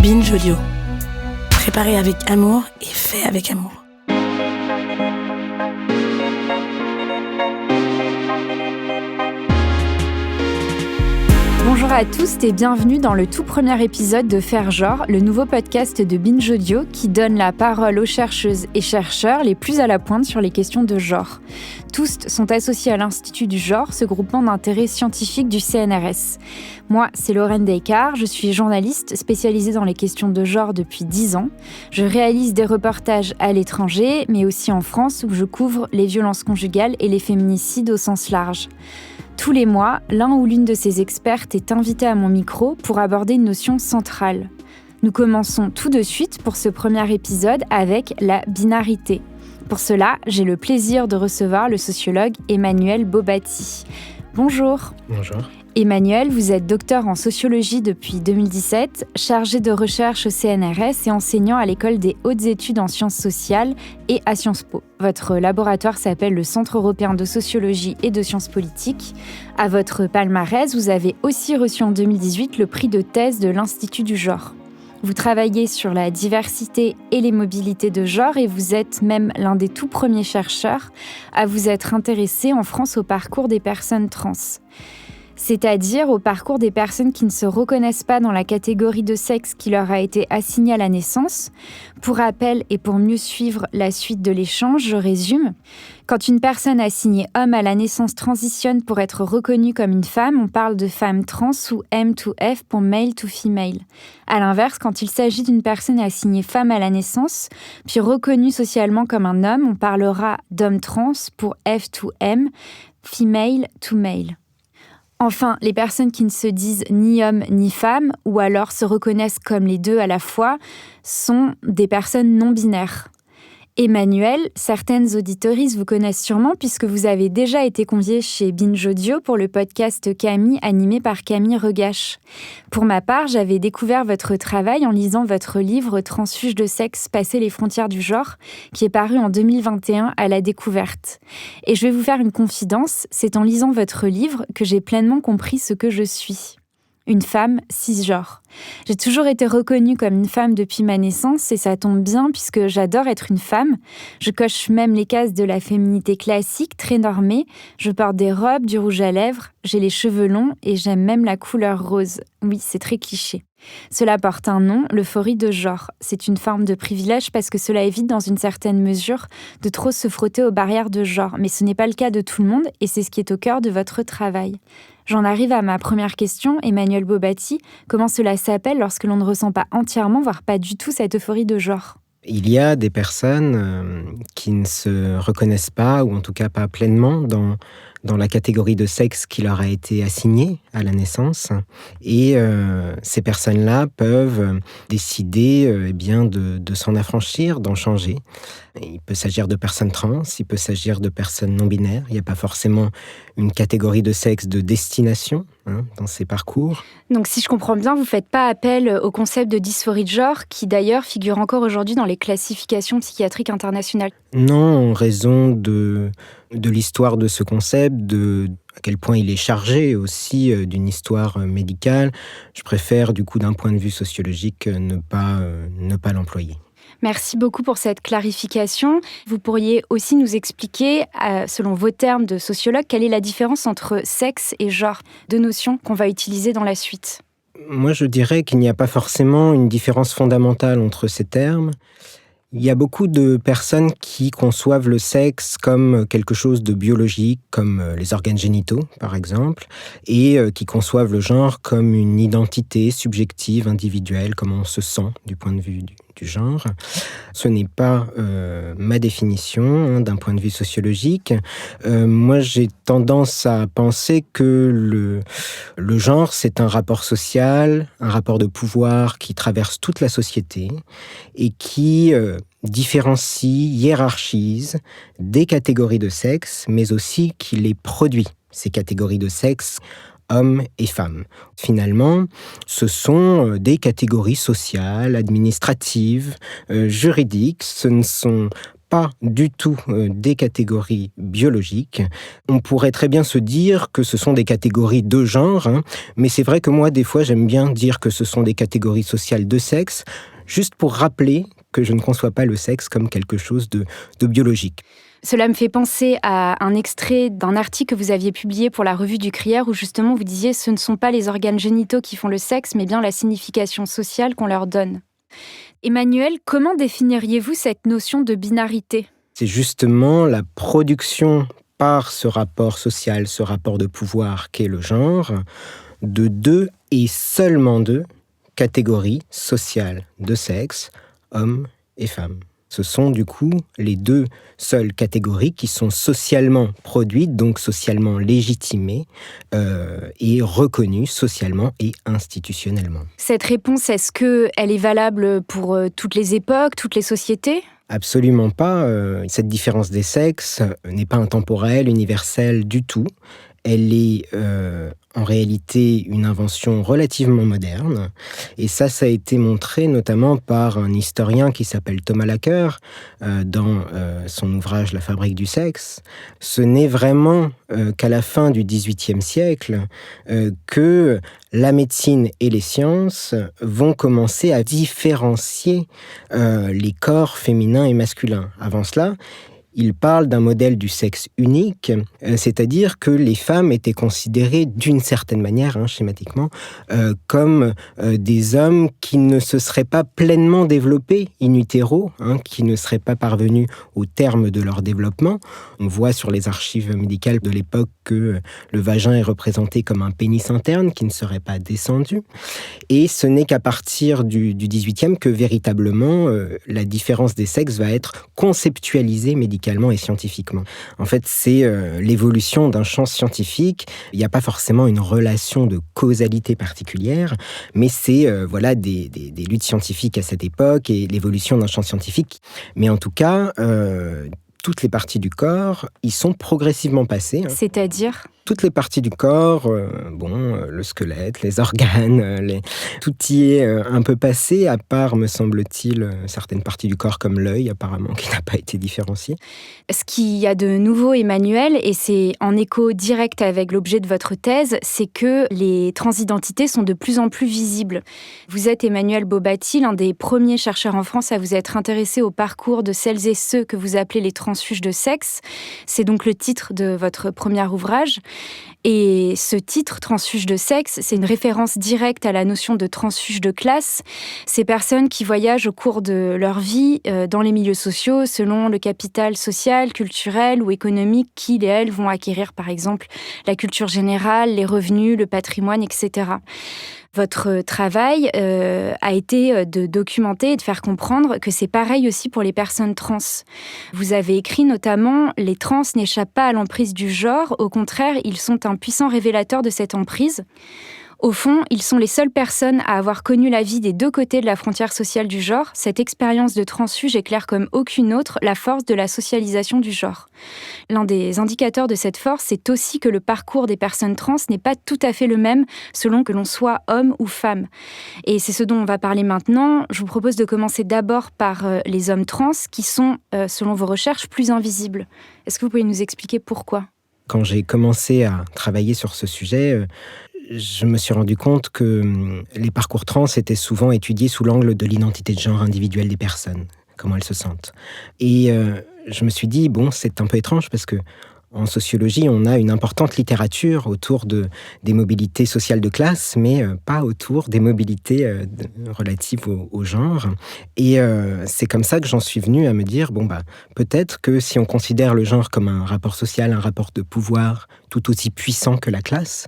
Binge Audio. Préparé avec amour et fait avec amour. Bonjour à tous et bienvenue dans le tout premier épisode de Faire Genre, le nouveau podcast de Binge Audio qui donne la parole aux chercheuses et chercheurs les plus à la pointe sur les questions de genre. Tous sont associés à l'Institut du genre, ce groupement d'intérêt scientifique du CNRS. Moi, c'est Lorraine Descartes, je suis journaliste spécialisée dans les questions de genre depuis 10 ans. Je réalise des reportages à l'étranger, mais aussi en France où je couvre les violences conjugales et les féminicides au sens large. Tous les mois, l'un ou l'une de ces expertes est invitée à mon micro pour aborder une notion centrale. Nous commençons tout de suite pour ce premier épisode avec la binarité. Pour cela, j'ai le plaisir de recevoir le sociologue Emmanuel Bobati. Bonjour. Bonjour. Emmanuel, vous êtes docteur en sociologie depuis 2017, chargé de recherche au CNRS et enseignant à l'école des hautes études en sciences sociales et à Sciences Po. Votre laboratoire s'appelle le Centre européen de sociologie et de sciences politiques. À votre palmarès, vous avez aussi reçu en 2018 le prix de thèse de l'Institut du genre. Vous travaillez sur la diversité et les mobilités de genre et vous êtes même l'un des tout premiers chercheurs à vous être intéressé en France au parcours des personnes trans. C'est-à-dire au parcours des personnes qui ne se reconnaissent pas dans la catégorie de sexe qui leur a été assignée à la naissance. Pour rappel et pour mieux suivre la suite de l'échange, je résume. Quand une personne assignée homme à la naissance transitionne pour être reconnue comme une femme, on parle de femme trans ou M to F pour male to female. À l'inverse, quand il s'agit d'une personne assignée femme à la naissance, puis reconnue socialement comme un homme, on parlera d'homme trans pour F to M, female to male. Enfin, les personnes qui ne se disent ni homme ni femme, ou alors se reconnaissent comme les deux à la fois, sont des personnes non binaires. Emmanuel, certaines auditorices vous connaissent sûrement puisque vous avez déjà été convié chez Binge Audio pour le podcast Camille animé par Camille Regache. Pour ma part, j'avais découvert votre travail en lisant votre livre Transfuge de sexe, passer les frontières du genre, qui est paru en 2021 à La Découverte. Et je vais vous faire une confidence, c'est en lisant votre livre que j'ai pleinement compris ce que je suis. Une femme cisgenre. J'ai toujours été reconnue comme une femme depuis ma naissance et ça tombe bien puisque j'adore être une femme. Je coche même les cases de la féminité classique, très normée. Je porte des robes, du rouge à lèvres, j'ai les cheveux longs et j'aime même la couleur rose. Oui, c'est très cliché. Cela porte un nom, l'euphorie de genre. C'est une forme de privilège parce que cela évite dans une certaine mesure de trop se frotter aux barrières de genre. Mais ce n'est pas le cas de tout le monde et c'est ce qui est au cœur de votre travail. J'en arrive à ma première question, Emmanuel Bobati. Comment cela s'appelle lorsque l'on ne ressent pas entièrement, voire pas du tout, cette euphorie de genre ? Il y a des personnes qui ne se reconnaissent pas, ou en tout cas pas pleinement, dans la catégorie de sexe qui leur a été assignée à la naissance. Et ces personnes-là peuvent décider de s'en affranchir, d'en changer. Il peut s'agir de personnes trans, il peut s'agir de personnes non-binaires. Il n'y a pas forcément une catégorie de sexe de destination dans ces parcours. Donc si je comprends bien, vous ne faites pas appel au concept de dysphorie de genre, qui d'ailleurs figure encore aujourd'hui dans les classifications psychiatriques internationales. Non, en raison de l'histoire de ce concept, à quel point il est chargé aussi d'une histoire médicale, je préfère du coup d'un point de vue sociologique ne pas l'employer. Merci beaucoup pour cette clarification. Vous pourriez aussi nous expliquer, selon vos termes de sociologue, quelle est la différence entre sexe et genre, deux notions qu'on va utiliser dans la suite. Moi, je dirais qu'il n'y a pas forcément une différence fondamentale entre ces termes. Il y a beaucoup de personnes qui conçoivent le sexe comme quelque chose de biologique, comme les organes génitaux, par exemple, et qui conçoivent le genre comme une identité subjective, individuelle, comme on se sent du point de vue du genre. Ce n'est pas ma définition d'un point de vue sociologique. Moi, j'ai tendance à penser que le genre, c'est un rapport social, un rapport de pouvoir qui traverse toute la société et qui différencie, hiérarchise des catégories de sexe, mais aussi qui les produit, ces catégories de sexe, hommes et femmes. Finalement, ce sont des catégories sociales, administratives, juridiques. Ce ne sont pas du tout des catégories biologiques. On pourrait très bien se dire que ce sont des catégories de genre, mais c'est vrai que moi, des fois, j'aime bien dire que ce sont des catégories sociales de sexe, juste pour rappeler que je ne conçois pas le sexe comme quelque chose de biologique. Cela me fait penser à un extrait d'un article que vous aviez publié pour la revue du Crieur où justement vous disiez « Ce ne sont pas les organes génitaux qui font le sexe, mais bien la signification sociale qu'on leur donne ». Emmanuel, comment définiriez-vous cette notion de binarité ? C'est justement la production par ce rapport social, ce rapport de pouvoir qu'est le genre, de 2 et seulement 2 catégories sociales de sexe, hommes et femmes. Ce sont du coup les 2 seules catégories qui sont socialement produites, donc socialement légitimées et reconnues socialement et institutionnellement. Cette réponse, est-ce qu'elle est valable pour toutes les époques, toutes les sociétés ? Absolument pas. Cette différence des sexes n'est pas intemporelle, universelle du tout. Elle est en réalité une invention relativement moderne. Et ça a été montré notamment par un historien qui s'appelle Thomas Laqueur dans son ouvrage « La fabrique du sexe ». Ce n'est vraiment qu'à la fin du XVIIIe siècle que la médecine et les sciences vont commencer à différencier les corps féminins et masculins. Avant cela, il parle d'un modèle du sexe unique, c'est-à-dire que les femmes étaient considérées d'une certaine manière, schématiquement, comme des hommes qui ne se seraient pas pleinement développés in utero, qui ne seraient pas parvenus au terme de leur développement. On voit sur les archives médicales de l'époque que le vagin est représenté comme un pénis interne qui ne serait pas descendu. Et ce n'est qu'à partir du XVIIIe que véritablement la différence des sexes va être conceptualisée médicalement et scientifiquement. En fait, c'est l'évolution d'un champ scientifique. Il n'y a pas forcément une relation de causalité particulière, mais c'est des luttes scientifiques à cette époque et l'évolution d'un champ scientifique. Mais en tout cas, toutes les parties du corps y sont progressivement passées. C'est-à-dire ? Toutes les parties du corps, le squelette, les organes, tout y est un peu passé, à part, me semble-t-il, certaines parties du corps comme l'œil, apparemment, qui n'a pas été différencié. Ce qu'il y a de nouveau, Emmanuel, et c'est en écho direct avec l'objet de votre thèse, c'est que les transidentités sont de plus en plus visibles. Vous êtes Emmanuel Bobati, l'un des premiers chercheurs en France à vous être intéressé au parcours de celles et ceux que vous appelez les transfuges de sexe. C'est donc le titre de votre premier ouvrage. Et ce titre, transfuge de sexe, c'est une référence directe à la notion de transfuge de classe. Ces personnes qui voyagent au cours de leur vie dans les milieux sociaux selon le capital social, culturel ou économique qu'ils et elles vont acquérir, par exemple la culture générale, les revenus, le patrimoine, etc. Votre travail a été de documenter et de faire comprendre que c'est pareil aussi pour les personnes trans. Vous avez écrit notamment « Les trans n'échappent pas à l'emprise du genre, au contraire, ils sont un puissant révélateur de cette emprise ». Au fond, ils sont les seules personnes à avoir connu la vie des 2 côtés de la frontière sociale du genre. Cette expérience de transfuge éclaire comme aucune autre la force de la socialisation du genre. L'un des indicateurs de cette force, c'est aussi que le parcours des personnes trans n'est pas tout à fait le même selon que l'on soit homme ou femme. Et c'est ce dont on va parler maintenant. Je vous propose de commencer d'abord par les hommes trans qui sont, selon vos recherches, plus invisibles. Est-ce que vous pouvez nous expliquer pourquoi ? Quand j'ai commencé à travailler sur ce sujet, je me suis rendu compte que les parcours trans étaient souvent étudiés sous l'angle de l'identité de genre individuelle des personnes, comment elles se sentent. Et je me suis dit, c'est un peu étrange parce que en sociologie, on a une importante littérature autour des mobilités sociales de classe, mais pas autour des mobilités relatives au genre. Et c'est comme ça que j'en suis venu à me dire, peut-être que si on considère le genre comme un rapport social, un rapport de pouvoir tout aussi puissant que la classe,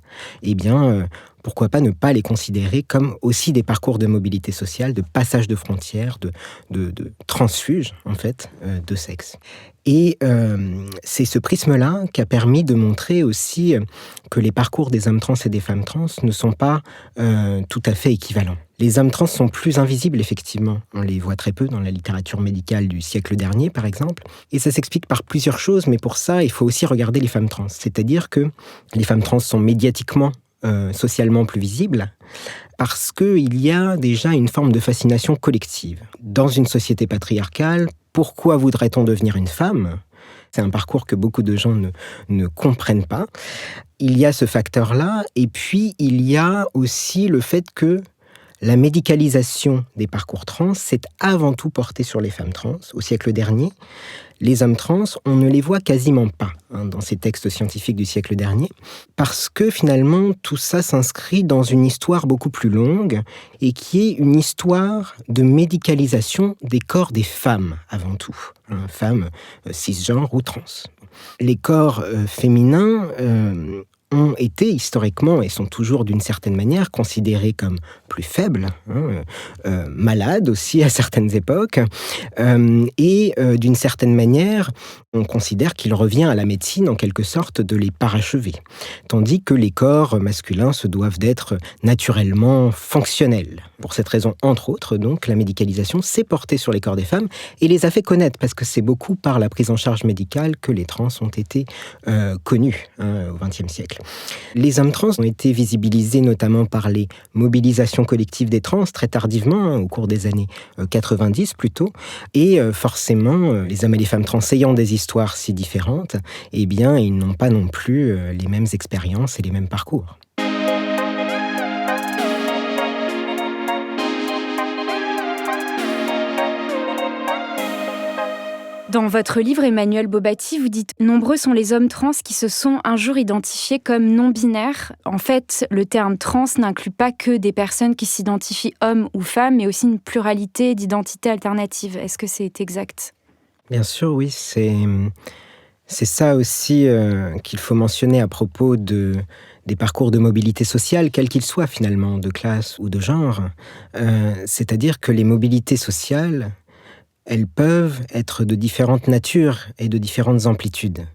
pourquoi pas ne pas les considérer comme aussi des parcours de mobilité sociale, de passage de frontières, de transfuge, en fait, de sexe. Et c'est ce prisme-là qui a permis de montrer aussi que les parcours des hommes trans et des femmes trans ne sont pas tout à fait équivalents. Les hommes trans sont plus invisibles, effectivement. On les voit très peu dans la littérature médicale du siècle dernier, par exemple. Et ça s'explique par plusieurs choses, mais pour ça, il faut aussi regarder les femmes trans. C'est-à-dire que les femmes trans sont médiatiquement, socialement plus visibles, parce qu'il y a déjà une forme de fascination collective. Dans une société patriarcale, pourquoi voudrait-on devenir une femme ? C'est un parcours que beaucoup de gens ne comprennent pas. Il y a ce facteur-là, et puis il y a aussi le fait que la médicalisation des parcours trans s'est avant tout portée sur les femmes trans. Au siècle dernier, les hommes trans, on ne les voit quasiment pas dans ces textes scientifiques du siècle dernier, parce que finalement, tout ça s'inscrit dans une histoire beaucoup plus longue, et qui est une histoire de médicalisation des corps des femmes, avant tout. Femmes cisgenres ou trans. Les corps féminins ont été historiquement, et sont toujours d'une certaine manière, considérés comme plus faibles, malades aussi à certaines époques, et d'une certaine manière, on considère qu'il revient à la médecine en quelque sorte de les parachever, tandis que les corps masculins se doivent d'être naturellement fonctionnels. Pour cette raison, entre autres, donc, la médicalisation s'est portée sur les corps des femmes et les a fait connaître, parce que c'est beaucoup par la prise en charge médicale que les trans ont été connus au XXe siècle. Les hommes trans ont été visibilisés notamment par les mobilisations collectives des trans très tardivement, au cours des années 90 plutôt, et forcément, les hommes et les femmes trans ayant des histoires si différentes, eh bien, ils n'ont pas non plus les mêmes expériences et les mêmes parcours. Dans votre livre, Emmanuelle Bobatti, vous dites « Nombreux sont les hommes trans qui se sont un jour identifiés comme non-binaires ». En fait, le terme « trans » n'inclut pas que des personnes qui s'identifient hommes ou femmes, mais aussi une pluralité d'identités alternatives. Est-ce que c'est exact ? Bien sûr, oui. C'est ça aussi qu'il faut mentionner à propos des parcours de mobilité sociale, quels qu'ils soient finalement, de classe ou de genre. C'est-à-dire que les mobilités sociales, elles peuvent être de différentes natures et de différentes amplitudes.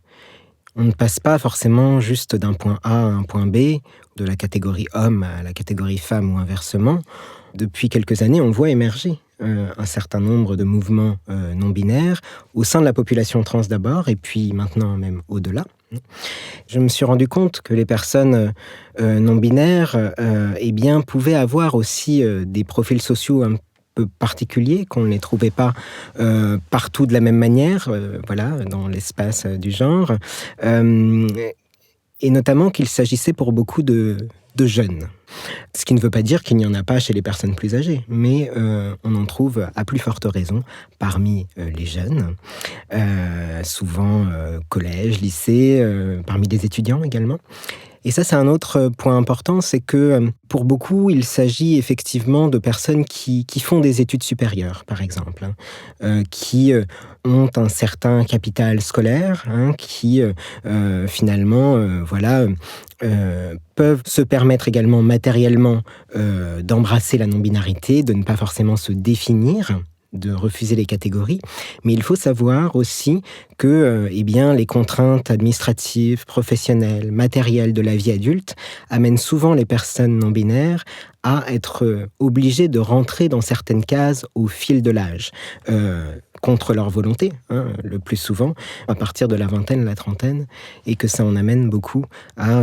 On ne passe pas forcément juste d'un point A à un point B, de la catégorie homme à la catégorie femme ou inversement. Depuis quelques années, on voit émerger un certain nombre de mouvements non-binaires au sein de la population trans d'abord, et puis maintenant même au-delà. Je me suis rendu compte que les personnes non-binaires eh bien, pouvaient avoir aussi des profils sociaux un peu particuliers, qu'on ne les trouvait pas partout de la même manière, dans l'espace du genre, et notamment qu'il s'agissait pour beaucoup de jeunes. Ce qui ne veut pas dire qu'il n'y en a pas chez les personnes plus âgées, mais on en trouve à plus forte raison parmi les jeunes, souvent collège, lycée, parmi des étudiants également. Et ça, c'est un autre point important, c'est que pour beaucoup, il s'agit effectivement de personnes qui font des études supérieures, par exemple, qui ont un certain capital scolaire, qui finalement, peuvent se permettre également matériellement d'embrasser la non-binarité, de ne pas forcément se définir, de refuser les catégories, mais il faut savoir aussi que les contraintes administratives, professionnelles, matérielles de la vie adulte amènent souvent les personnes non-binaires à être obligées de rentrer dans certaines cases au fil de l'âge, contre leur volonté, le plus souvent, à partir de la vingtaine, la trentaine, et que ça en amène beaucoup à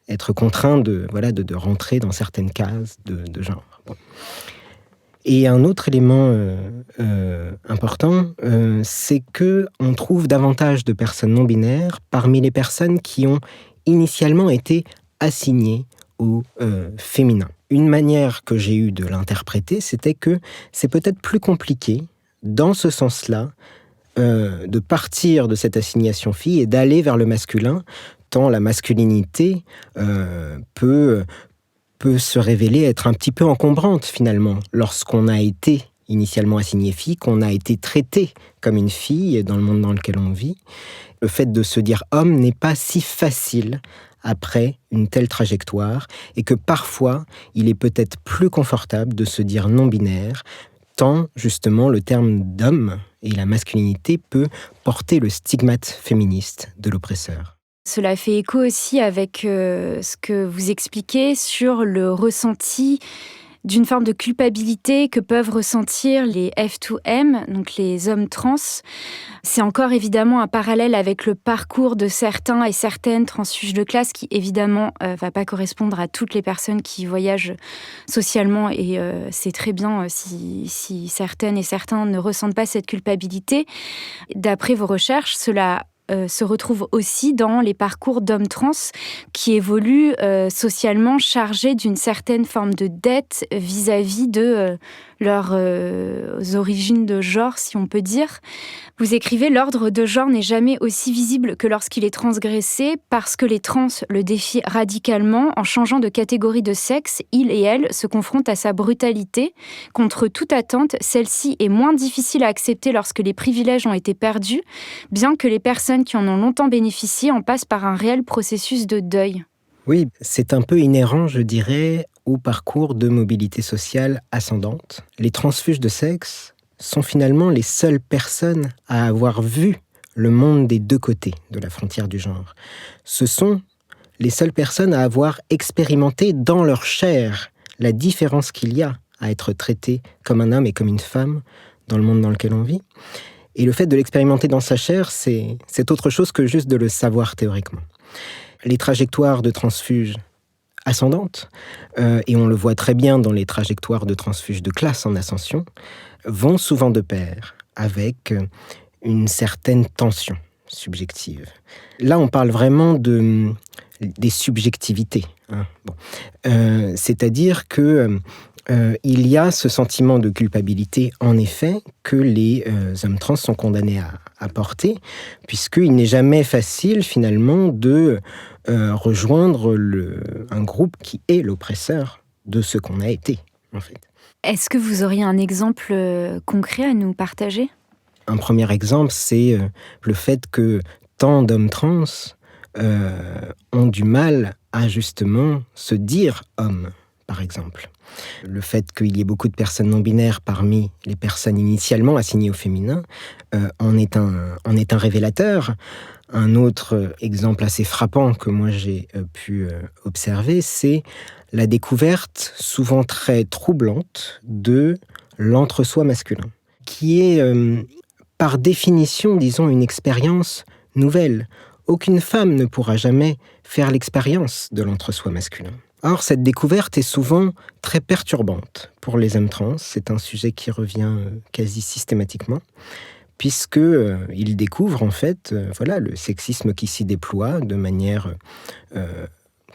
être contraint de rentrer dans certaines cases de genre. Bon. Et un autre élément important, c'est qu'on trouve davantage de personnes non-binaires parmi les personnes qui ont initialement été assignées au féminin. Une manière que j'ai eue de l'interpréter, c'était que c'est peut-être plus compliqué, dans ce sens-là, de partir de cette assignation fille et d'aller vers le masculin, tant la masculinité peut se révéler être un petit peu encombrante finalement, lorsqu'on a été initialement assigné fille, qu'on a été traité comme une fille dans le monde dans lequel on vit. Le fait de se dire homme n'est pas si facile après une telle trajectoire, et que parfois, il est peut-être plus confortable de se dire non-binaire, tant justement le terme d'homme et la masculinité peut porter le stigmate féministe de l'oppresseur. Cela fait écho aussi avec ce que vous expliquez sur le ressenti d'une forme de culpabilité que peuvent ressentir les F2M, donc les hommes trans. C'est encore évidemment un parallèle avec le parcours de certains et certaines transfuges de classe qui évidemment va pas correspondre à toutes les personnes qui voyagent socialement et c'est très bien si certaines et certains ne ressentent pas cette culpabilité. D'après vos recherches, cela se retrouve aussi dans les parcours d'hommes trans qui évoluent socialement chargés d'une certaine forme de dette vis-à-vis de leurs origines de genre, si on peut dire. Vous écrivez « L'ordre de genre n'est jamais aussi visible que lorsqu'il est transgressé parce que les trans le défient radicalement. En changeant de catégorie de sexe, il et elle se confrontent à sa brutalité. Contre toute attente, celle-ci est moins difficile à accepter lorsque les privilèges ont été perdus, bien que les personnes qui en ont longtemps bénéficié en passent par un réel processus de deuil. » Oui, c'est un peu inhérent, je dirais, au parcours de mobilité sociale ascendante. Les transfuges de sexe sont finalement les seules personnes à avoir vu le monde des deux côtés de la frontière du genre. Ce sont les seules personnes à avoir expérimenté dans leur chair la différence qu'il y a à être traité comme un homme et comme une femme dans le monde dans lequel on vit. Et le fait de l'expérimenter dans sa chair, c'est autre chose que juste de le savoir théoriquement. Les trajectoires de transfuges ascendantes, et on le voit très bien dans les trajectoires de transfuges de classe en ascension, vont souvent de pair avec une certaine tension subjective. Là, on parle vraiment des subjectivités. Hein. Bon. C'est-à-dire que il y a ce sentiment de culpabilité, en effet, que les hommes trans sont condamnés à porter, puisqu'il n'est jamais facile, finalement, de rejoindre un groupe qui est l'oppresseur de ce qu'on a été, en fait. Est-ce que vous auriez un exemple concret à nous partager ? Un premier exemple, c'est le fait que tant d'hommes trans ont du mal à, justement, se dire hommes, par exemple. Le fait qu'il y ait beaucoup de personnes non-binaires parmi les personnes initialement assignées au féminin en est un révélateur. Un autre exemple assez frappant que moi j'ai pu observer, c'est la découverte souvent très troublante de l'entre-soi masculin, qui est par définition, disons, une expérience nouvelle. Aucune femme ne pourra jamais faire l'expérience de l'entre-soi masculin. Or, cette découverte est souvent très perturbante pour les hommes trans. C'est un sujet qui revient quasi systématiquement, puisqu'ils découvrent en fait le sexisme qui s'y déploie de manière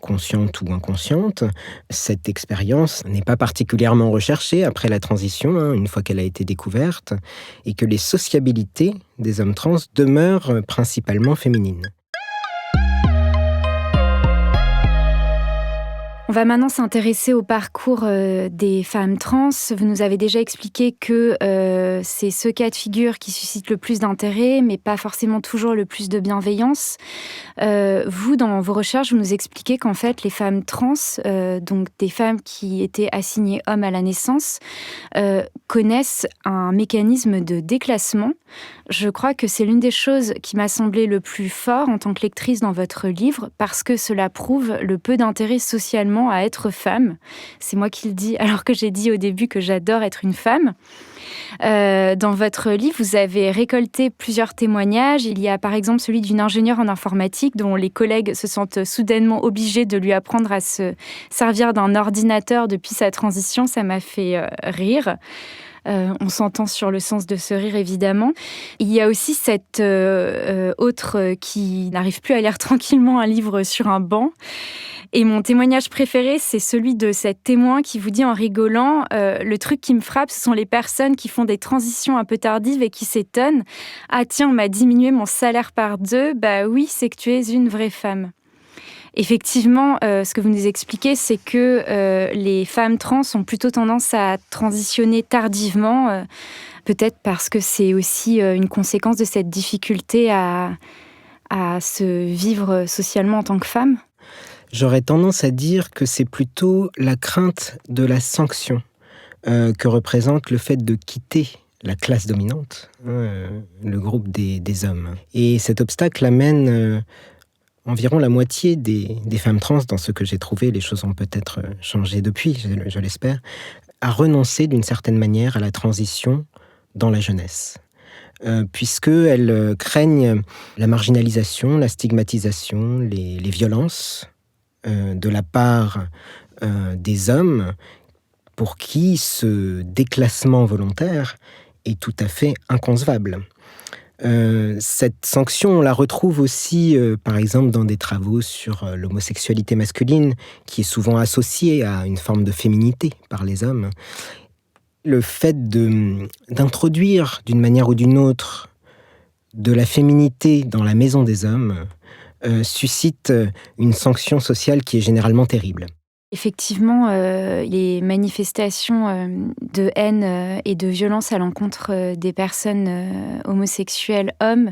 consciente ou inconsciente. Cette expérience n'est pas particulièrement recherchée après la transition, une fois qu'elle a été découverte, et que les sociabilités des hommes trans demeurent principalement féminines. On va maintenant s'intéresser au parcours des femmes trans. Vous nous avez déjà expliqué que c'est ce cas de figure qui suscite le plus d'intérêt, mais pas forcément toujours le plus de bienveillance. Vous, dans vos recherches, vous nous expliquez qu'en fait, les femmes trans, donc des femmes qui étaient assignées hommes à la naissance, connaissent un mécanisme de déclassement. Je crois que c'est l'une des choses qui m'a semblé le plus fort en tant que lectrice dans votre livre, parce que cela prouve le peu d'intérêt socialement à être femme. C'est moi qui le dis, alors que j'ai dit au début que j'adore être une femme. Dans votre livre, vous avez récolté plusieurs témoignages. Il y a par exemple celui d'une ingénieure en informatique dont les collègues se sentent soudainement obligés de lui apprendre à se servir d'un ordinateur depuis sa transition. Ça m'a fait rire. On s'entend sur le sens de ce rire, évidemment. Il y a aussi cette autre qui n'arrive plus à lire tranquillement un livre sur un banc. Et mon témoignage préféré, c'est celui de cette témoin qui vous dit en rigolant « Le truc qui me frappe, ce sont les personnes qui font des transitions un peu tardives et qui s'étonnent. Ah tiens, on m'a diminué mon salaire par 2. Bah oui, c'est que tu es une vraie femme. » Effectivement, ce que vous nous expliquez, c'est que les femmes trans ont plutôt tendance à transitionner tardivement, peut-être parce que c'est aussi une conséquence de cette difficulté à se vivre socialement en tant que femme. J'aurais tendance à dire que c'est plutôt la crainte de la sanction que représente le fait de quitter la classe dominante, le groupe des hommes. Et cet obstacle amène environ la moitié des femmes trans, dans ce que j'ai trouvé, les choses ont peut-être changé depuis, je l'espère, a renoncé d'une certaine manière à la transition dans la jeunesse. Puisqu'elles craignent la marginalisation, la stigmatisation, les violences de la part des hommes pour qui ce déclassement volontaire est tout à fait inconcevable. Cette sanction, on la retrouve aussi, par exemple, dans des travaux sur l'homosexualité masculine, qui est souvent associée à une forme de féminité par les hommes. Le fait d'introduire, d'une manière ou d'une autre, de la féminité dans la maison des hommes suscite une sanction sociale qui est généralement terrible. Effectivement, les manifestations de haine et de violence à l'encontre des personnes homosexuelles, hommes,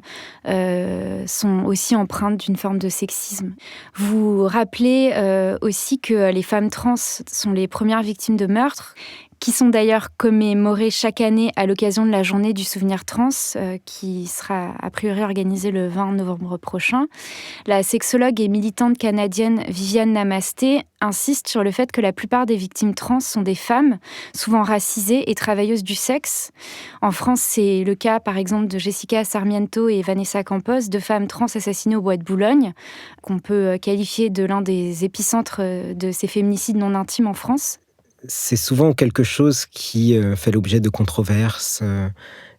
sont aussi empreintes d'une forme de sexisme. Vous rappelez aussi que les femmes trans sont les premières victimes de meurtres, qui sont d'ailleurs commémorées chaque année à l'occasion de la journée du souvenir trans, qui sera a priori organisée le 20 novembre prochain. La sexologue et militante canadienne Viviane Namasté insiste sur le fait que la plupart des victimes trans sont des femmes, souvent racisées et travailleuses du sexe. En France, c'est le cas par exemple de Jessica Sarmiento et Vanessa Campos, deux femmes trans assassinées au bois de Boulogne, qu'on peut qualifier de l'un des épicentres de ces féminicides non intimes en France. C'est souvent quelque chose qui fait l'objet de controverses.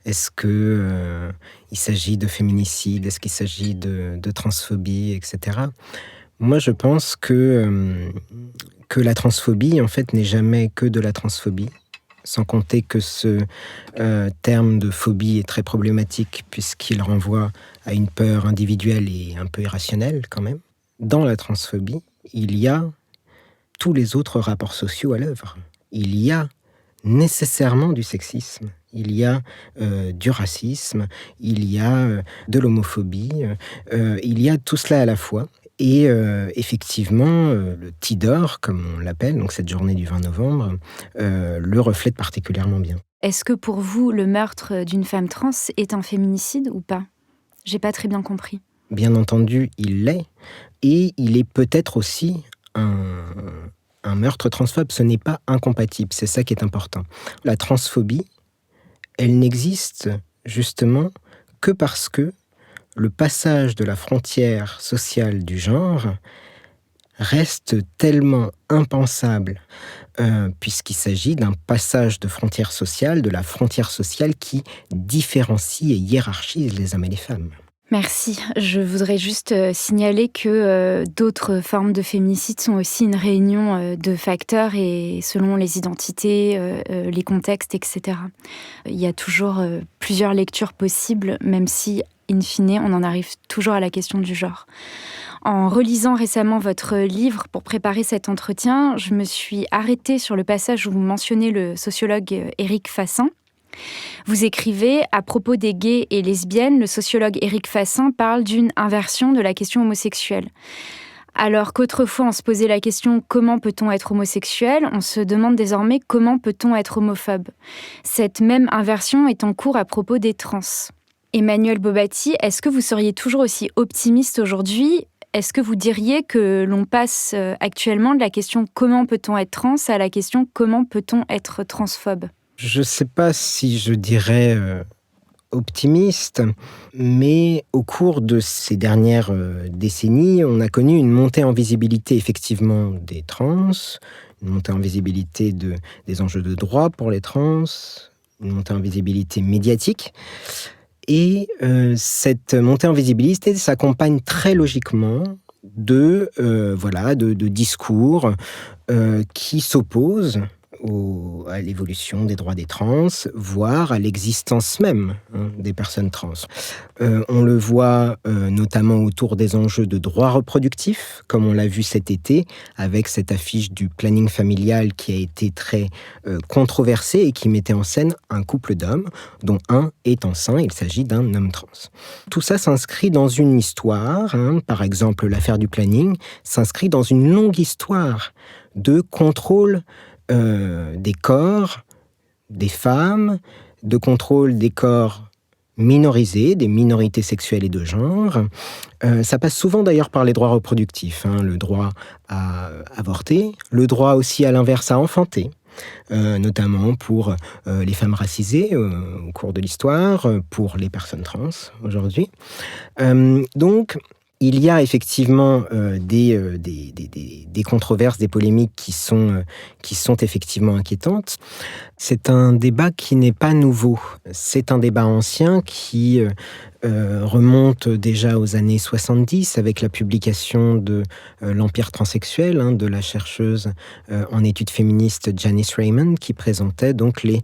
Est-ce qu'il s'agit de féminicide? Est-ce qu'il s'agit de transphobie, etc. Moi, je pense que la transphobie, en fait, n'est jamais que de la transphobie. Sans compter que ce terme de phobie est très problématique puisqu'il renvoie à une peur individuelle et un peu irrationnelle, quand même. Dans la transphobie, il y a tous les autres rapports sociaux à l'œuvre. Il y a nécessairement du sexisme, il y a du racisme, il y a de l'homophobie, il y a tout cela à la fois. Et effectivement, le Tidor, comme on l'appelle, donc cette journée du 20 novembre, le reflète particulièrement bien. Est-ce que pour vous, le meurtre d'une femme trans est un féminicide ou pas? J'ai pas très bien compris. Bien entendu, il l'est. Et il est peut-être aussi un meurtre transphobe. Ce n'est pas incompatible, c'est ça qui est important. La transphobie, elle n'existe justement que parce que le passage de la frontière sociale du genre reste tellement impensable, puisqu'il s'agit d'un passage de frontière sociale, de la frontière sociale qui différencie et hiérarchise les hommes et les femmes. Merci. Je voudrais juste signaler que d'autres formes de féminicide sont aussi une réunion de facteurs et selon les identités, les contextes, etc. Il y a toujours plusieurs lectures possibles, même si, in fine, on en arrive toujours à la question du genre. En relisant récemment votre livre pour préparer cet entretien, je me suis arrêtée sur le passage où vous mentionnez le sociologue Éric Fassin. Vous écrivez, à propos des gays et lesbiennes, le sociologue Éric Fassin parle d'une inversion de la question homosexuelle. Alors qu'autrefois on se posait la question « comment peut-on être homosexuel ?», on se demande désormais « comment peut-on être homophobe ?». Cette même inversion est en cours à propos des trans. Emmanuel Bobatti, est-ce que vous seriez toujours aussi optimiste aujourd'hui ? Est-ce que vous diriez que l'on passe actuellement de la question « comment peut-on être trans ?», à la question « comment peut-on être transphobe ?» Je ne sais pas si je dirais optimiste, mais au cours de ces dernières décennies, on a connu une montée en visibilité effectivement des trans, une montée en visibilité des enjeux de droit pour les trans, une montée en visibilité médiatique. Et cette montée en visibilité s'accompagne très logiquement de discours qui s'opposent à l'évolution des droits des trans, voire à l'existence même des personnes trans. On le voit notamment autour des enjeux de droits reproductifs, comme on l'a vu cet été, avec cette affiche du planning familial qui a été très controversée et qui mettait en scène un couple d'hommes, dont un est enceint, il s'agit d'un homme trans. Tout ça s'inscrit dans une histoire, par exemple l'affaire du planning, s'inscrit dans une longue histoire de contrôle des corps, des femmes, de contrôle des corps minorisées, des minorités sexuelles et de genre. Ça passe souvent d'ailleurs par les droits reproductifs, le droit à avorter, le droit aussi à l'inverse à enfanter, notamment pour les femmes racisées au cours de l'histoire, pour les personnes trans aujourd'hui. Donc, il y a effectivement des controverses, des polémiques qui sont effectivement inquiétantes. C'est un débat qui n'est pas nouveau. C'est un débat ancien qui remonte déjà aux années 70 avec la publication de l'Empire transsexuel de la chercheuse en études féministes Janice Raymond, qui présentait donc les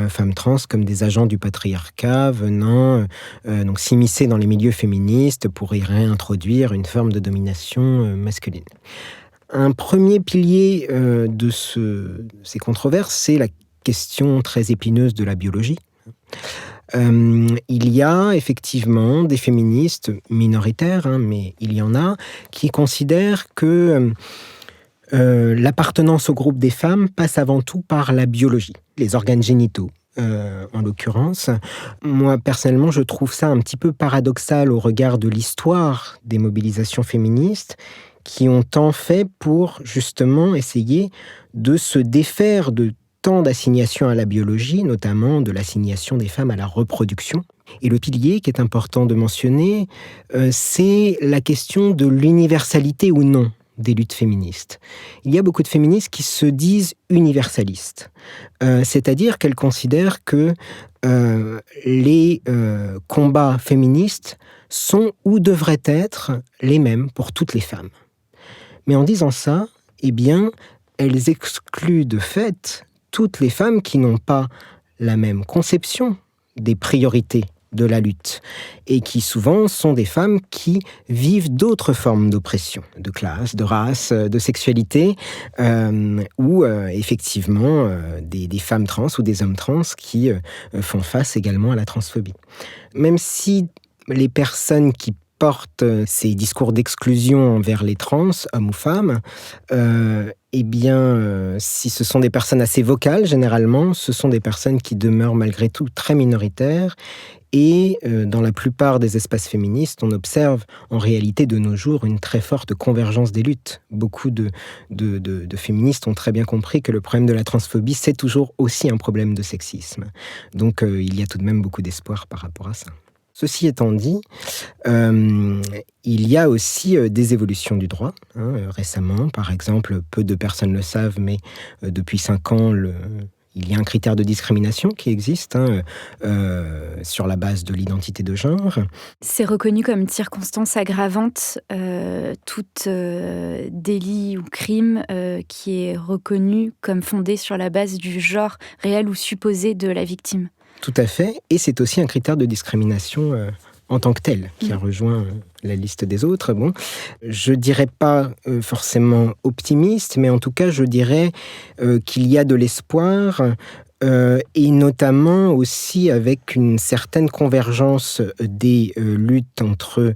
femmes trans comme des agents du patriarcat venant donc s'immiscer dans les milieux féministes pour y réintroduire une forme de domination masculine. Un premier pilier de ces controverses, c'est la question très épineuse de la biologie. Il y a effectivement des féministes minoritaires, mais il y en a, qui considèrent que l'appartenance au groupe des femmes passe avant tout par la biologie, les organes génitaux. En l'occurrence, moi personnellement je trouve ça un petit peu paradoxal au regard de l'histoire des mobilisations féministes qui ont tant fait pour justement essayer de se défaire de tant d'assignations à la biologie, notamment de l'assignation des femmes à la reproduction. Et le pilier qui est important de mentionner, c'est la question de l'universalité ou non des luttes féministes. Il y a beaucoup de féministes qui se disent universalistes, c'est-à-dire qu'elles considèrent que les combats féministes sont ou devraient être les mêmes pour toutes les femmes. Mais en disant ça, eh bien, elles excluent de fait toutes les femmes qui n'ont pas la même conception des priorités de la lutte et qui souvent sont des femmes qui vivent d'autres formes d'oppression, de classe, de race, de sexualité, ou effectivement des femmes trans ou des hommes trans qui font face également à la transphobie. Même si les personnes qui portent ces discours d'exclusion envers les trans, hommes ou femmes, si ce sont des personnes assez vocales, généralement, ce sont des personnes qui demeurent malgré tout très minoritaires. Et dans la plupart des espaces féministes, on observe en réalité de nos jours une très forte convergence des luttes. Beaucoup de féministes ont très bien compris que le problème de la transphobie, c'est toujours aussi un problème de sexisme. Donc il y a tout de même beaucoup d'espoir par rapport à ça. Ceci étant dit, il y a aussi des évolutions du droit. Récemment, par exemple, peu de personnes le savent, mais depuis 5 ans, il y a un critère de discrimination qui existe sur la base de l'identité de genre. C'est reconnu comme circonstance aggravante, tout délit ou crime qui est reconnu comme fondé sur la base du genre réel ou supposé de la victime. Tout à fait, et c'est aussi un critère de discrimination en tant que tel, qui a rejoint la liste des autres. Bon, je dirais pas forcément optimiste, mais en tout cas, je dirais qu'il y a de l'espoir, et notamment aussi avec une certaine convergence des luttes entre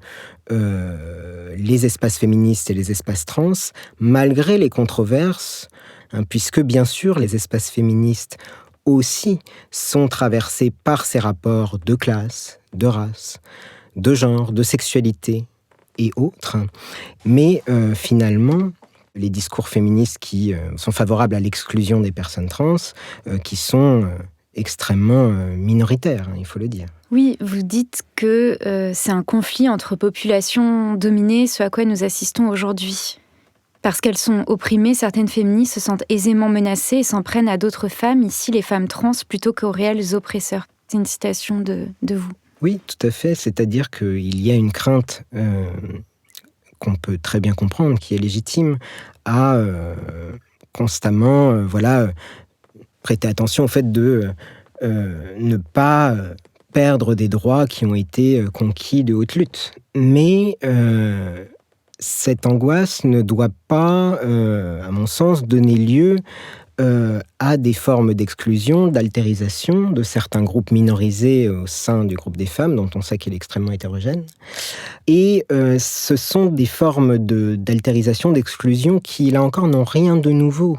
les espaces féministes et les espaces trans, malgré les controverses, puisque bien sûr, les espaces féministes aussi sont traversés par ces rapports de classe, de race, de genre, de sexualité et autres. Mais finalement, les discours féministes qui sont favorables à l'exclusion des personnes trans, qui sont extrêmement minoritaires, il faut le dire. Oui, vous dites que c'est un conflit entre populations dominées, ce à quoi nous assistons aujourd'hui. Parce qu'elles sont opprimées, certaines féministes se sentent aisément menacées et s'en prennent à d'autres femmes, ici les femmes trans, plutôt qu'aux réels oppresseurs. C'est une citation de vous. Oui, tout à fait. C'est-à-dire qu'il y a une crainte qu'on peut très bien comprendre, qui est légitime, à constamment prêter attention au fait de ne pas perdre des droits qui ont été conquis de haute lutte. Mais cette angoisse ne doit pas, à mon sens, donner lieu à des formes d'exclusion, d'altérisation de certains groupes minorisés au sein du groupe des femmes, dont on sait qu'il est extrêmement hétérogène. Et ce sont des formes d'altérisation, d'exclusion qui, là encore, n'ont rien de nouveau.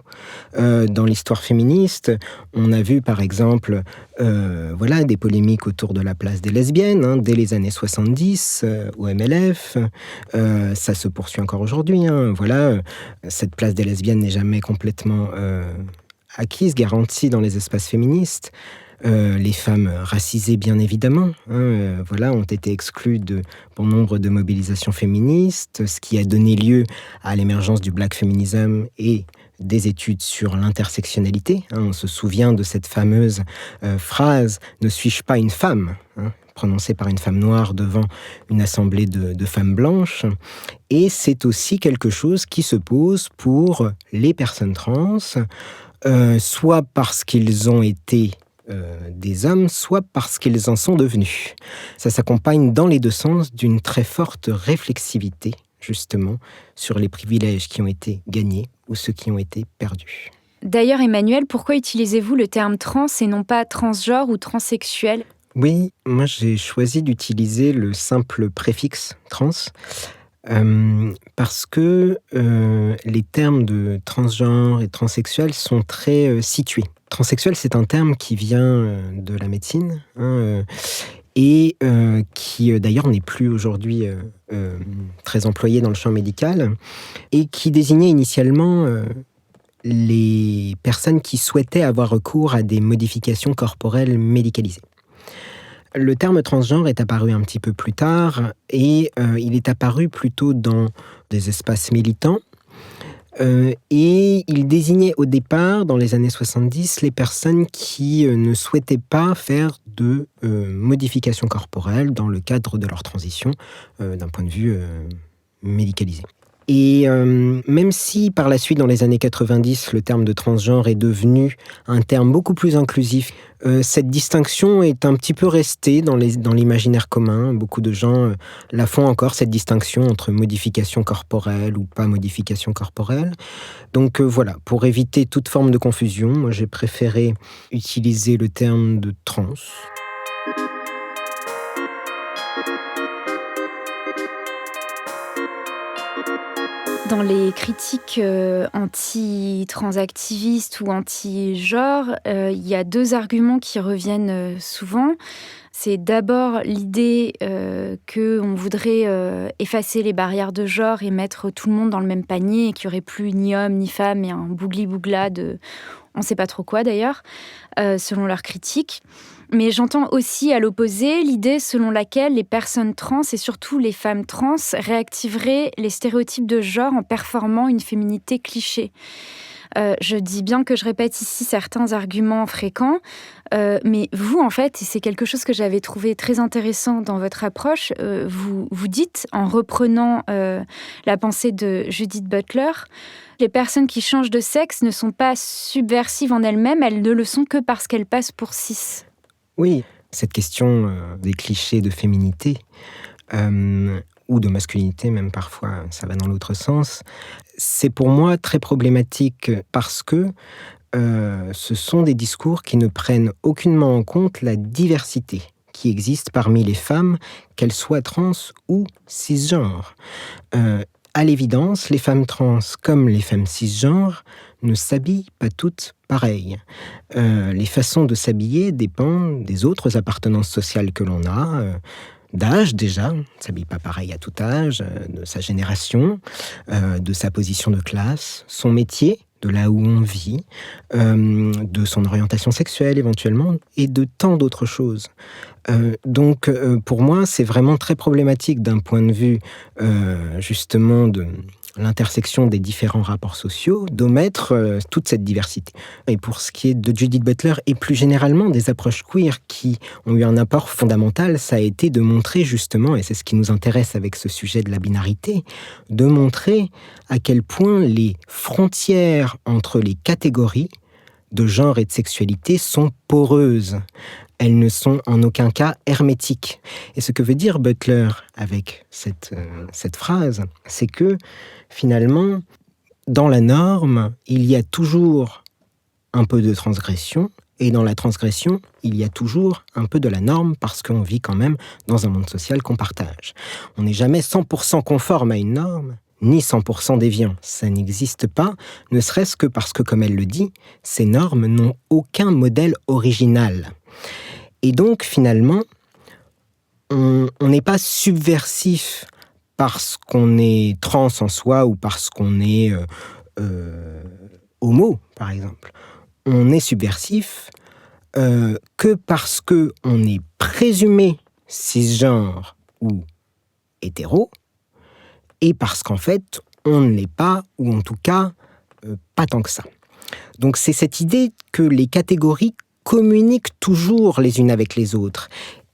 Dans l'histoire féministe, on a vu, par exemple, des polémiques autour de la place des lesbiennes, dès les années 70, au MLF. Ça se poursuit encore aujourd'hui. Cette place des lesbiennes n'est jamais complètement acquise, garantie dans les espaces féministes. Les femmes racisées, bien évidemment, ont été exclues de bon nombre de mobilisations féministes, ce qui a donné lieu à l'émergence du black feminism et des études sur l'intersectionnalité. On se souvient de cette fameuse phrase « Ne suis-je pas une femme ?» prononcée par une femme noire devant une assemblée de femmes blanches. Et c'est aussi quelque chose qui se pose pour les personnes trans, soit parce qu'ils ont été des hommes, soit parce qu'ils en sont devenus. Ça s'accompagne dans les deux sens d'une très forte réflexivité, justement, sur les privilèges qui ont été gagnés ou ceux qui ont été perdus. D'ailleurs, Emmanuel, pourquoi utilisez-vous le terme trans et non pas transgenre ou transsexuel ? Oui, moi j'ai choisi d'utiliser le simple préfixe trans parce que les termes de transgenre et transsexuel sont très situés. Transsexuel, c'est un terme qui vient de la médecine et qui d'ailleurs n'est plus aujourd'hui très employé dans le champ médical et qui désignait initialement les personnes qui souhaitaient avoir recours à des modifications corporelles médicalisées. Le terme transgenre est apparu un petit peu plus tard et il est apparu plutôt dans des espaces militants et il désignait au départ, dans les années 70, les personnes qui ne souhaitaient pas faire de modifications corporelles dans le cadre de leur transition d'un point de vue médicalisé. Et même si par la suite, dans les années 90, le terme de transgenre est devenu un terme beaucoup plus inclusif, cette distinction est un petit peu restée dans l'imaginaire commun. Beaucoup de gens la font encore, cette distinction entre modification corporelle ou pas modification corporelle. Donc voilà, pour éviter toute forme de confusion, moi j'ai préféré utiliser le terme de trans. Dans les critiques anti-transactivistes ou anti-genre, il y a deux arguments qui reviennent souvent. C'est d'abord l'idée qu'on voudrait effacer les barrières de genre et mettre tout le monde dans le même panier et qu'il n'y aurait plus ni homme ni femme et un bougli-bougla de on ne sait pas trop quoi d'ailleurs, selon leurs critiques. Mais j'entends aussi à l'opposé l'idée selon laquelle les personnes trans et surtout les femmes trans réactiveraient les stéréotypes de genre en performant une féminité cliché. Je dis bien que je répète ici certains arguments fréquents, mais vous, en fait, et c'est quelque chose que j'avais trouvé très intéressant dans votre approche, vous dites, en reprenant la pensée de Judith Butler, les personnes qui changent de sexe ne sont pas subversives en elles-mêmes, elles ne le sont que parce qu'elles passent pour cis. Oui, cette question des clichés de féminité, ou de masculinité même parfois, ça va dans l'autre sens, c'est pour moi très problématique parce que ce sont des discours qui ne prennent aucunement en compte la diversité qui existe parmi les femmes, qu'elles soient trans ou cisgenres. À l'évidence, les femmes trans comme les femmes cisgenres ne s'habillent pas toutes pareilles. Les façons de s'habiller dépendent des autres appartenances sociales que l'on a, d'âge déjà, on ne s'habille pas pareil à tout âge, de sa génération, de sa position de classe, son métier, de là où on vit, de son orientation sexuelle éventuellement, et de tant d'autres choses. Donc pour moi, c'est vraiment très problématique d'un point de vue justement de l'intersection des différents rapports sociaux, d'omettre toute cette diversité. Et pour ce qui est de Judith Butler, et plus généralement des approches queer qui ont eu un apport fondamental, ça a été de montrer justement, et c'est ce qui nous intéresse avec ce sujet de la binarité, de montrer à quel point les frontières entre les catégories de genre et de sexualité sont poreuses. Elles ne sont en aucun cas hermétiques. Et ce que veut dire Butler avec cette phrase, c'est que finalement, dans la norme, il y a toujours un peu de transgression, et dans la transgression, il y a toujours un peu de la norme, parce qu'on vit quand même dans un monde social qu'on partage. On n'est jamais 100% conforme à une norme, ni 100% déviant. Ça n'existe pas, ne serait-ce que parce que, comme elle le dit, ces normes n'ont aucun modèle original. Et donc, finalement, on n'est pas subversif parce qu'on est trans en soi ou parce qu'on est homo, par exemple. On est subversif que parce qu'on est présumé cisgenre ou hétéro, et parce qu'en fait, on ne l'est pas, ou en tout cas, pas tant que ça. Donc c'est cette idée que les catégories communiquent toujours les unes avec les autres.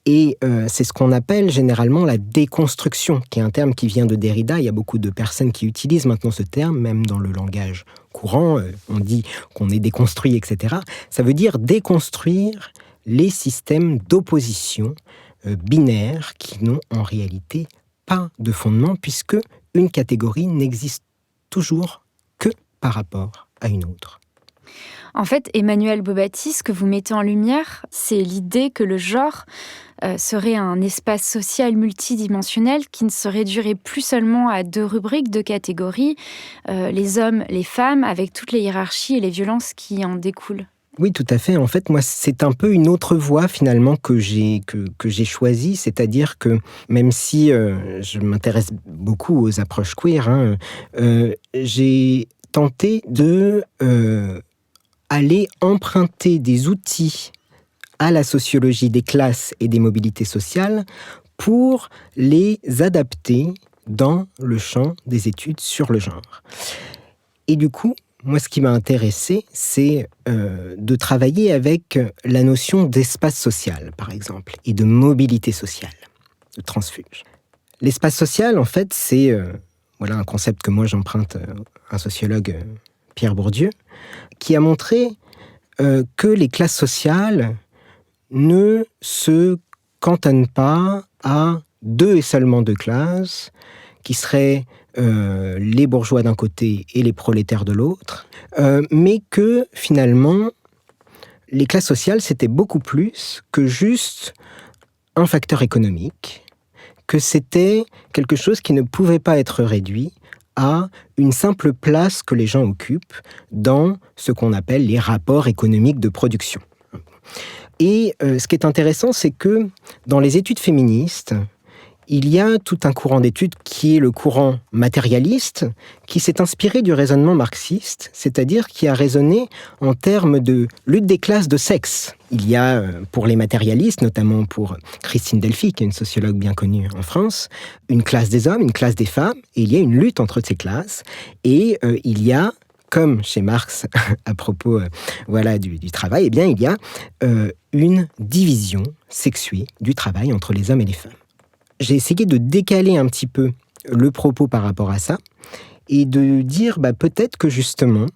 Et c'est ce qu'on appelle généralement la déconstruction, qui est un terme qui vient de Derrida. Il y a beaucoup de personnes qui utilisent maintenant ce terme, même dans le langage courant. On dit qu'on est déconstruit, etc. Ça veut dire déconstruire les systèmes d'opposition binaires qui n'ont en réalité pas de fondement, puisque une catégorie n'existe toujours que par rapport à une autre. En fait, Emmanuelle Beaubati, ce que vous mettez en lumière, c'est l'idée que le genre serait un espace social multidimensionnel qui ne se réduirait plus seulement à 2 rubriques, 2 catégories, les hommes, les femmes, avec toutes les hiérarchies et les violences qui en découlent. Oui, tout à fait. En fait, moi, c'est un peu une autre voie, finalement, que j'ai choisie. C'est-à-dire que, même si je m'intéresse beaucoup aux approches queer, j'ai tenté de aller emprunter des outils à la sociologie des classes et des mobilités sociales pour les adapter dans le champ des études sur le genre. Et du coup, moi, ce qui m'a intéressé, c'est de travailler avec la notion d'espace social, par exemple, et de mobilité sociale, de transfuge. L'espace social, en fait, c'est un concept que moi j'emprunte à un sociologue, Pierre Bourdieu, qui a montré que les classes sociales ne se cantonnent pas à 2 et seulement 2 classes, qui seraient les bourgeois d'un côté et les prolétaires de l'autre, mais que finalement, les classes sociales, c'était beaucoup plus que juste un facteur économique, que c'était quelque chose qui ne pouvait pas être réduit à une simple place que les gens occupent dans ce qu'on appelle les rapports économiques de production. Et ce qui est intéressant, c'est que dans les études féministes, il y a tout un courant d'études qui est le courant matérialiste, qui s'est inspiré du raisonnement marxiste, c'est-à-dire qui a raisonné en termes de lutte des classes de sexe. Il y a, pour les matérialistes, notamment pour Christine Delphi, qui est une sociologue bien connue en France, une classe des hommes, une classe des femmes, et il y a une lutte entre ces classes, et il y a, comme chez Marx, à propos du travail, eh bien, il y a une division sexuée du travail entre les hommes et les femmes. J'ai essayé de décaler un petit peu le propos par rapport à ça et de dire peut-être que justement,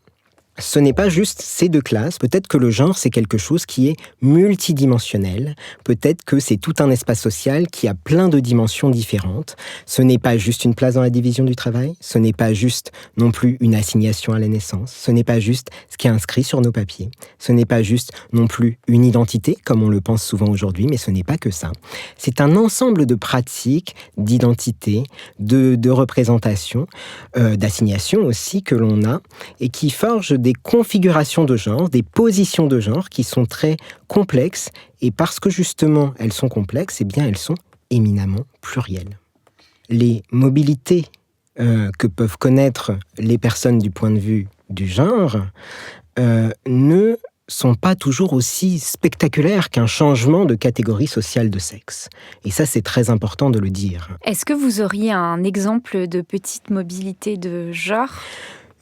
ce n'est pas juste ces 2 classes, peut-être que le genre c'est quelque chose qui est multidimensionnel, peut-être que c'est tout un espace social qui a plein de dimensions différentes. Ce n'est pas juste une place dans la division du travail, ce n'est pas juste non plus une assignation à la naissance, ce n'est pas juste ce qui est inscrit sur nos papiers, ce n'est pas juste non plus une identité comme on le pense souvent aujourd'hui, mais ce n'est pas que ça. C'est un ensemble de pratiques, d'identité, de représentation, d'assignation aussi que l'on a et qui forgent des configurations de genre, des positions de genre qui sont très complexes, et parce que justement elles sont complexes, eh bien elles sont éminemment plurielles. Les mobilités que peuvent connaître les personnes du point de vue du genre ne sont pas toujours aussi spectaculaires qu'un changement de catégorie sociale de sexe. Et ça, c'est très important de le dire. Est-ce que vous auriez un exemple de petite mobilité de genre ?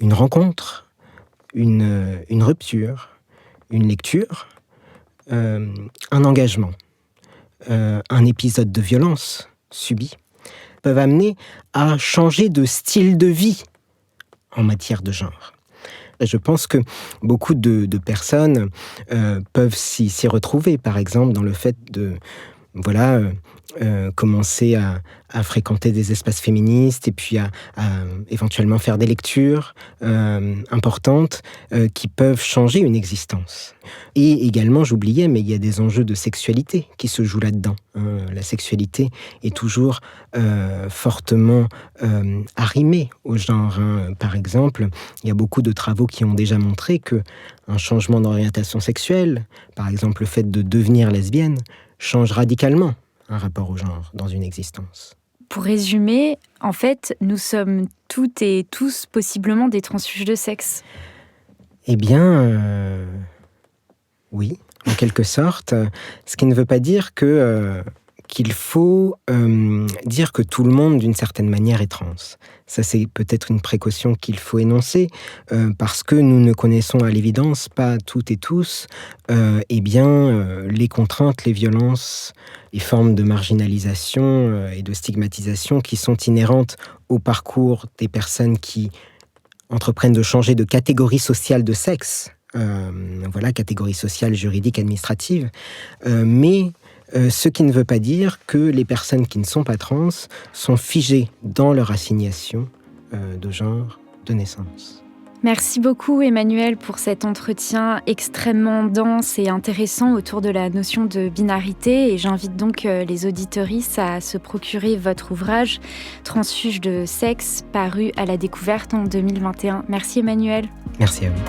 Une rencontre, une rupture, une lecture, un engagement, un épisode de violence subi, peuvent amener à changer de style de vie en matière de genre. Et je pense que beaucoup de personnes peuvent s'y retrouver, par exemple, dans le fait commencer à fréquenter des espaces féministes et puis à éventuellement faire des lectures importantes qui peuvent changer une existence. Et également, j'oubliais, mais il y a des enjeux de sexualité qui se jouent là-dedans. La sexualité est toujours fortement arrimée au genre. Par exemple, il y a beaucoup de travaux qui ont déjà montré qu'un changement d'orientation sexuelle, par exemple le fait de devenir lesbienne, change radicalement un rapport au genre dans une existence. Pour résumer, en fait, nous sommes toutes et tous possiblement des transfuges de sexe. Eh bien, oui, en quelque sorte. Ce qui ne veut pas dire qu'il faut dire que tout le monde, d'une certaine manière, est trans. Ça, c'est peut-être une précaution qu'il faut énoncer, parce que nous ne connaissons à l'évidence pas toutes et tous les contraintes, les violences, les formes de marginalisation et de stigmatisation qui sont inhérentes au parcours des personnes qui entreprennent de changer de catégorie sociale de sexe, catégorie sociale, juridique, administrative, ce qui ne veut pas dire que les personnes qui ne sont pas trans sont figées dans leur assignation de genre de naissance. Merci beaucoup Emmanuel pour cet entretien extrêmement dense et intéressant autour de la notion de binarité, et j'invite donc les auditeuristes à se procurer votre ouvrage Transfuge de sexe, paru à la Découverte en 2021. Merci Emmanuel. Merci à vous.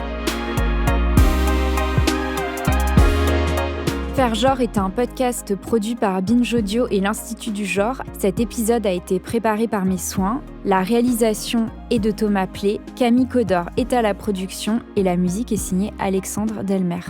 Faire Genre est un podcast produit par Binge Audio et l'Institut du Genre. Cet épisode a été préparé par mes soins. La réalisation est de Thomas Plé, Camille Codor est à la production et la musique est signée Alexandre Delmer.